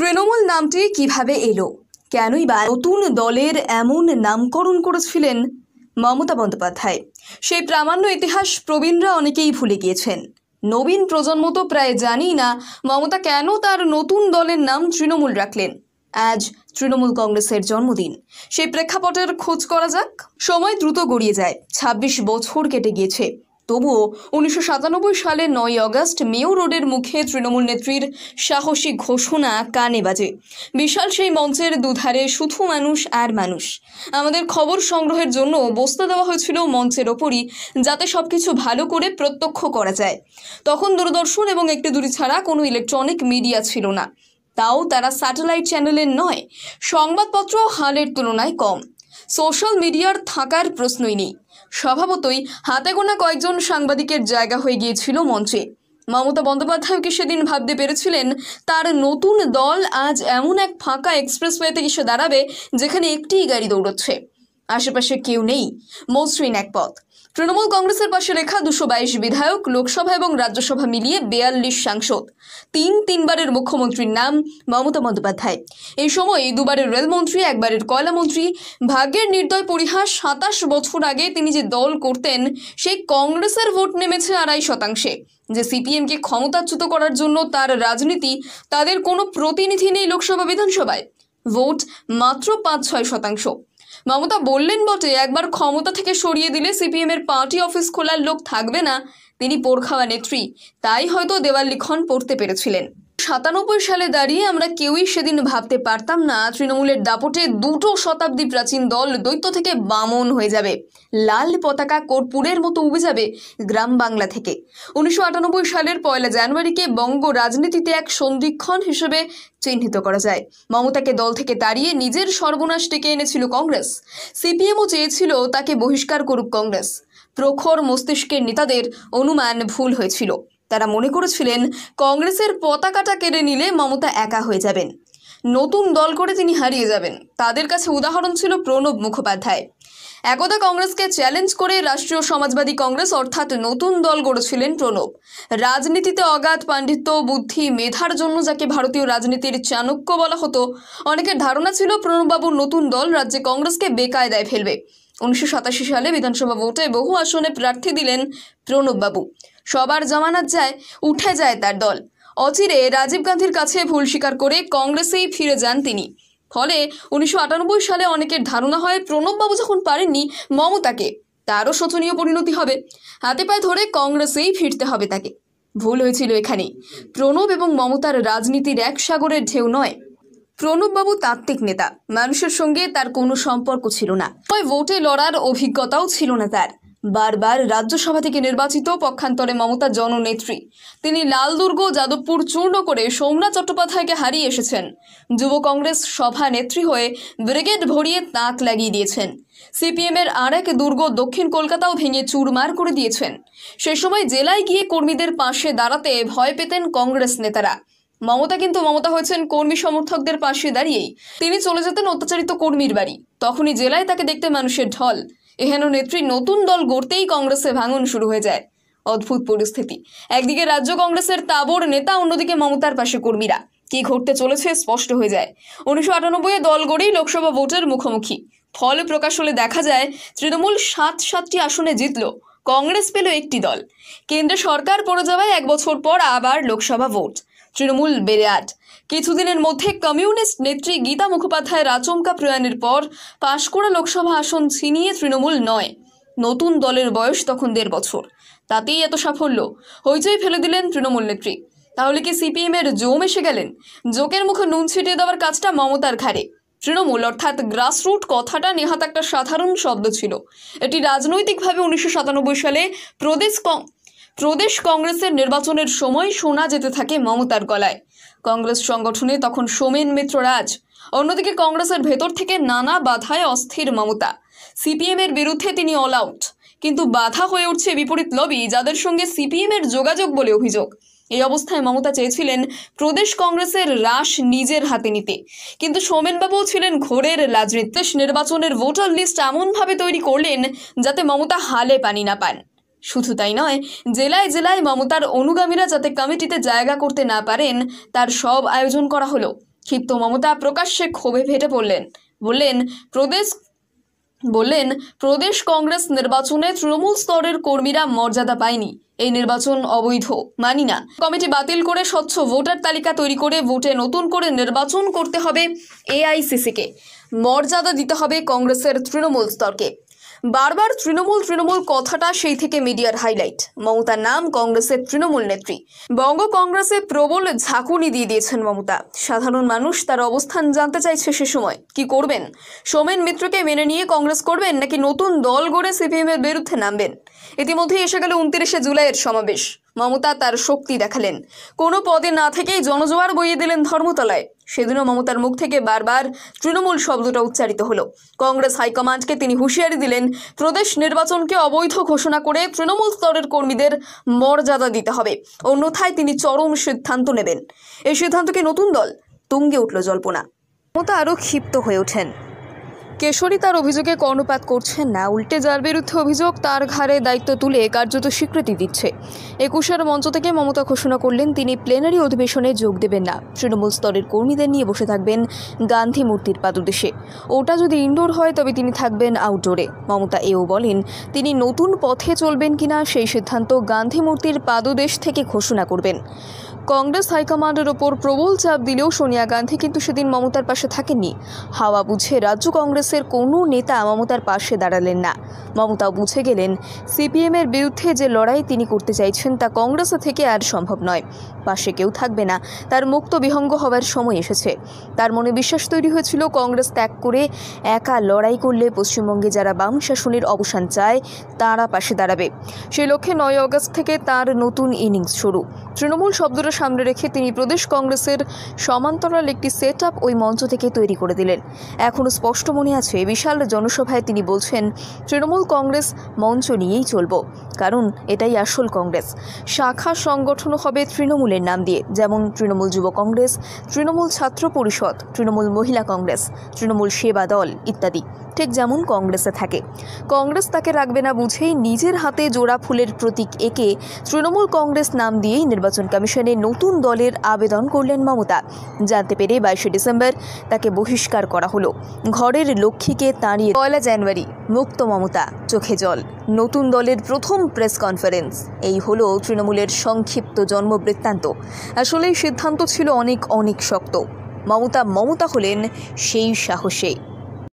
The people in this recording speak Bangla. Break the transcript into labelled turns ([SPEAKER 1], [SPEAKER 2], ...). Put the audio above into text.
[SPEAKER 1] তৃণমূল নামটি কিভাবে এলো, কেনই বা নতুন দলের এমন নামকরণ করেছিলেন মমতা বন্দ্যোপাধ্যায়? সেই প্রামাণ্য ইতিহাস প্রবীণরা অনেকেই ভুলে গিয়েছেন। নবীন প্রজন্ম তো প্রায় জানেই না মমতা কেন তার নতুন দলের নাম তৃণমূল রাখলেন। আজ তৃণমূল কংগ্রেসের জন্মদিন, সেই প্রেক্ষাপটের খোঁজ করা যাক। সময় দ্রুত গড়িয়ে যায়, ২৬ বছর কেটে গিয়েছে। তবুও ১৯৯৭ সালের ৯ আগস্ট মেয়র রোডের মুখে তৃণমূল নেত্রীর সাহসী ঘোষণা কানে বাজে। বিশাল সেই মঞ্চের দুধারে শুধু মানুষ আর মানুষ। আমাদের খবর সংগ্রহের জন্য বসতে দেওয়া হয়েছিল মঞ্চের ওপরই, যাতে সবকিছু ভালো করে প্রত্যক্ষ করা যায়। তখন দূরদর্শন এবং একটি দুটি ছাড়া কোনো ইলেকট্রনিক মিডিয়া ছিল না, তাও তারা স্যাটেলাইট চ্যানেলের নয়। সংবাদপত্র হালের তুলনায় কম, সোশ্যাল মিডিয়ার থাকার প্রশ্নই নেই। স্বভাবতই হাতে গোনা কয়েকজন সাংবাদিকের জায়গা হয়ে গিয়েছিল মঞ্চে। মমতা বন্দ্যোপাধ্যায়কে সেদিন ভাবতে পেরেছিলেন তার নতুন দল আজ এমন এক ফাঁকা এক্সপ্রেসওয়েতে এসে দাঁড়াবে যেখানে একটিই গাড়ি দৌড়চ্ছে, আশেপাশে কেউ নেই, মসৃণ এক পথ। তৃণমূল কংগ্রেসের পাশে লেখা ২২২ বিধায়ক, লোকসভা এবং রাজ্যসভা মিলিয়ে ৪২ সাংসদ, তিনবারের মুখ্যমন্ত্রীর নাম মমতা বন্দ্যোপাধ্যায়। এই সময় দুবারের রেলমন্ত্রী, একবারের কয়লামন্ত্রী। ভাগ্যের নির্দয় পরিহাস, ২৭ বছর আগে তিনি যে দল করতেন সেই কংগ্রেসের ভোট নেমেছে ২.৫%। যে সিপিএমকে ক্ষমতাচ্যুত করার জন্য তার রাজনীতি, তাদের কোনো প্রতিনিধি নেই লোকসভা বিধানসভায়। ভোট মাত্র ৫-৬%। মমতা বললেন বটে, একবার ক্ষমতা থেকে সরিয়ে দিলে সিপিএম এর পার্টি অফিস খোলার লোক থাকবে না। তিনি পোড়খাওয়া নেত্রী, তাই হয়তো দেওয়াল লিখন পড়তে পেরেছিলেন। ৯৭ সালে দাঁড়িয়ে আমরা কেউই সেদিন ভাবতে পারতাম না তৃণমূলের দাপটে ২ শতাব্দী প্রাচীন দল দৈত্য থেকে বামন হয়ে যাবে। লাল পতাকা কর্পূরের মতো উবে যাবে গ্রাম বাংলা থেকে। ১৯৯৮ সালের ১ জানুয়ারিকে বঙ্গ রাজনীতিতে এক সন্ধিক্ষণ হিসেবে চিহ্নিত করা যায়। মমতাকে দল থেকে তাড়িয়ে নিজের সর্বনাশ ডেকে এনেছিল কংগ্রেস। সিপিএমও চেয়েছিল তাকে বহিষ্কার করুক কংগ্রেস। প্রখর মস্তিষ্কের নেতাদের অনুমান ভুল হয়েছিল। তারা মনে করেছিলেন কংগ্রেসের পতাকাটা কেড়ে নিলে মমতা একা হয়ে যাবেন, নতুন দল করে তিনি হারিয়ে যাবেন। তাদের কাছে উদাহরণ ছিল প্রণব মুখোপাধ্যায়। একদা কংগ্রেসকে চ্যালেঞ্জ করে রাষ্ট্রীয় সমাজবাদী কংগ্রেস অর্থাৎ নতুন দল গড়েছিলেন প্রণব। রাজনীতিতে অগাধ পাণ্ডিত্য, বুদ্ধি, মেধার জন্য যাকে ভারতীয় রাজনীতির চাণক্য বলা হতো। অনেকের ধারণা ছিল প্রণববাবুর নতুন দল রাজ্যে কংগ্রেসকে বেকায়দায় ফেলবে। ১৯৮৭ সালে বিধানসভা ভোটে বহু আসনে প্রার্থী দিলেন প্রণববাবু। সবার জামানত যায়, উঠে যায় তার দল। অচিরে রাজীব গান্ধীর কাছে ভুল স্বীকার করে কংগ্রেসেই ফিরে যান তিনি। ফলে ১৯৯৮ সালে অনেকের ধারণা হয় প্রণববাবু যখন পারেননি মমতাকে, তারও শোচনীয় পরিণতি হবে, হাতে পায়ে ধরে কংগ্রেসেই ফিরতে হবে তাকে। ভুল হয়েছিল এখানেই। প্রণব এবং মমতার রাজনীতির এক সাগরের ঢেউ নয়। প্রণববাবু তাত্ত্বিক নেতা, মানুষের সঙ্গে তার কোনো সম্পর্ক ছিল না। ভোটে লড়ার অভিজ্ঞতাও ছিল না তার। বারবার রাজ্যসভা থেকে নির্বাচিত, পক্ষান্তরে মমতা জননেত্রী। তিনি লালদুর্গ, যাদবপুর চূর্ণ করে সোমনাথ চট্টোপাধ্যায়কে হারিয়ে এসেছেন। যুব কংগ্রেস সভা নেত্রী হয়ে ব্রিগেড ভরিয়ে তাক লাগিয়ে দিয়েছেন। সিপিএম এর আরেক দুর্গ দক্ষিণ কলকাতাও ভেঙে চুরমার করে দিয়েছেন। সে সময় জেলায় গিয়ে কর্মীদের পাশে দাঁড়াতে ভয় পেতেন কংগ্রেস নেতারা। মমতা কিন্তু মমতা হয়েছেন কর্মী সমর্থকদের পাশে দাঁড়িয়েই। তিনি চলে যেতেন অত্যাচারিত কর্মীর বাড়ি, তখনই জেলায় তাকে দেখতে মানুষের ঢল। এহেন নেত্রী নতুন দল গড়তেই কংগ্রেসে ভাঙন শুরু হয়ে যায়। অদ্ভুত পরিস্থিতি, একদিকে রাজ্য কংগ্রেসের তাবড় নেতা, অন্যদিকে মমতার পাশে কর্মীরা। কি ঘটতে চলেছে স্পষ্ট হয়ে যায়। ১৯৯৮ দল গড়েই লোকসভা ভোটের মুখোমুখি। ফল প্রকাশ হলে দেখা যায় তৃণমূল ৭টি আসনে জিতল, কংগ্রেস পেল একটি দল। কেন্দ্রে সরকার পড়ে যাওয়ায় ১ বছর পর আবার লোকসভা ভোট, তৃণমূল বেড়ে ৮। কিছুদিনের মধ্যে কমিউনিস্ট নেত্রী গীতা মুখোপাধ্যায়ের আচমকা প্রয়াণের পর পাঁশকুড়া লোকসভা আসন ছিনিয়ে তৃণমূল ৯। নতুন দলের বয়স তখন ১.৫ বছর, তাতেই এত সাফল্য। হইচই ফেলে দিলেন তৃণমূল নেত্রী। তাহলে কি সিপিএম এর জম এসে গেলেন? জোকের মুখে নুন ছিটিয়ে দেওয়ার কাজটা মমতার ঘাড়ে। তৃণমূল অর্থাৎ গ্রাসরুট কথাটা নেহাত একটা সাধারণ শব্দ ছিল। এটি রাজনৈতিকভাবে ১৯৯৭ সালে প্রদেশ কংগ্রেসের নির্বাচনের সময় শোনা যেতে থাকে মমতার গলায়। কংগ্রেস সংগঠনে তখন সোমেন মিত্র রাজ। অন্যদিকে কংগ্রেসের ভেতর থেকে নানা বাধায় অস্থির মমতা। সিপিএম এর বিরুদ্ধে তিনি অল আউট, কিন্তু বাধা হয়ে উঠছে বিপরীত লবি, যাদের সঙ্গে সিপিএম এর যোগাযোগ বলে অভিযোগ। এই অবস্থায় মমতা চেয়েছিলেন প্রদেশ কংগ্রেসের রাশ নিজের হাতে নিতে, কিন্তু সোমেনবাবু ছিলেন ঘোরের রাজনীতি। নির্বাচনের ভোটার লিস্ট এমনভাবে তৈরি করলেন যাতে মমতা হালে পানি না পান। শুধু তাই নয়, জেলায় জেলায় মমতার অনুগামীরা যাতে কমিটিতে জায়গা করতে না পারেন তার সব আয়োজন করা হলো। ক্ষিপ্ত মমতা প্রকাশ্যে ক্ষোভে ফেটে বললেন প্রদেশ কংগ্রেস নির্বাচনে তৃণমূল স্তরের কর্মীরা মর্যাদা পায়নি, এই নির্বাচন অবৈধ, মানি না। কমিটি বাতিল করে স্বচ্ছ ভোটার তালিকা তৈরি করে ভোটে নতুন করে নির্বাচন করতে হবে। এআইসিসিকে মর্যাদা দিতে হবে কংগ্রেসের তৃণমূল স্তরকে। বারবার তৃণমূল কথাটা সেই থেকে মিডিয়ার হাইলাইট। মমতার নাম কংগ্রেসের তৃণমূল নেত্রী। বঙ্গ কংগ্রেসে প্রবল ঝাঁকুনি দিয়ে দিয়েছেন মমতা। সাধারণ মানুষ তার অবস্থান জানতে চাইছে সে সময়। কি করবেন? সোমেন মিত্রকে মেনে নিয়ে কংগ্রেস করবেন নাকি নতুন দল গড়ে সিপিএম এর বিরুদ্ধে নামবেন? ইতিমধ্যে এসে গেল 29শে জুলাইয়ের সমাবেশ। মমতা তার শক্তি দেখালেন। কোনো পদে না থেকেই জনজোয়ার বইয়ে দিলেন ধর্মতলায়। সেদিনও মমতার মুখ থেকে বারবার তৃণমূল শব্দটা উচ্চারিত হলো। কংগ্রেস হাইকমান্ডকে তিনি হুঁশিয়ারি দিলেন, প্রদেশ নির্বাচনকে অবৈধ ঘোষণা করে তৃণমূল স্তরের কর্মীদের মর্যাদা দিতে হবে, অন্যথায় তিনি চরম সিদ্ধান্ত নেবেন। এই সিদ্ধান্তকে নতুন দল তুঙ্গে উঠল জল্পনা। মমতা আরও ক্ষিপ্ত হয়ে ওঠেন। কেশরী তার অভিযোগে কর্ণপাত করছেন না, উল্টে যার বিরুদ্ধে অভিযোগ তার ঘাড়ে দায়িত্ব তুলে কার্যত স্বীকৃতি দিচ্ছে। 21 মঞ্চ থেকে মমতা ঘোষণা করলেন তিনি প্লেনারি অধিবেশনে যোগ দেবেন না। তৃণমূল স্তরের কর্মীদের নিয়ে বসে থাকবেন গান্ধী মূর্তির পাদদেশে। ওটা যদি ইনডোর হয় তবে তিনি থাকবেন আউটডোরে। মমতা এও বলেন তিনি নতুন পথে চলবেন কিনা সেই সিদ্ধান্ত গান্ধী মূর্তির পাদদেশ থেকে ঘোষণা করবেন। কংগ্রেস হাইকমান্ডের ওপর প্রবল চাপ দিলেও সোনিয়া গান্ধী কিন্তু সেদিন মমতার পাশে থাকেননি। হাওয়া বুঝে রাজ্য কংগ্রেসের কোনো নেতা মমতার পাশে দাঁড়ালেন না। মমতাও বুঝে গেলেন সিপিএমের বিরুদ্ধে যে লড়াই তিনি করতে চাইছেন তা কংগ্রেস থেকে আর সম্ভব নয়। পাশে কেউ থাকবে না, তার মুক্ত বিহঙ্গ হওয়ার সময় এসেছে। তার মনে বিশ্বাস তৈরি হয়েছিল কংগ্রেস ত্যাগ করে একা লড়াই করলে পশ্চিমবঙ্গে যারা বাম শাসনের অবসান চায় তারা পাশে দাঁড়াবে। সেই লক্ষ্যে 9 আগস্ট থেকে তার নতুন ইনিংস শুরু। তৃণমূল শব্দটা সামনে রেখে তিনি প্রদেশ কংগ্রেসের সমান্তরাল একটি সেট আপ ওই মঞ্চ থেকে তৈরি করে দিলেন। এখনও স্পষ্ট মনে আছে, বিশাল জনসভায় তিনি বলছেন তৃণমূল কংগ্রেস মঞ্চ নিয়েই চলব, কারণ এটাই আসল কংগ্রেস। শাখা সংগঠনও হবে তৃণমূলের নাম দিয়ে, যেমন তৃণমূল যুব কংগ্রেস, তৃণমূল ছাত্র পরিষদ, তৃণমূল মহিলা কংগ্রেস, তৃণমূল সেবা দল ইত্যাদি, ঠিক যেমন কংগ্রেসে থাকে। কংগ্রেস তাকে রাখবে না বুঝেই নিজের হাতে জোড়া ফুলের প্রতীক এঁকে তৃণমূল কংগ্রেস নাম দিয়েই নির্বাচন কমিশনে নতুন দলের আবেদন করলেন মমতা। জানতে পেরে 22শে ডিসেম্বর তাকে বহিষ্কার করা হলো। ঘরের লক্ষ্মীকে তাড়িয়ে 1 জানুয়ারি মুক্ত মমতা, চোখে জল। নতুন দলের প্রথম প্রেস কনফারেন্স। এই হলো তৃণমূলের সংক্ষিপ্ত জন্মবৃত্তান্ত। আসলে সিদ্ধান্ত ছিল অনেক শক্ত। মমতা হলেন সেই সাহসী।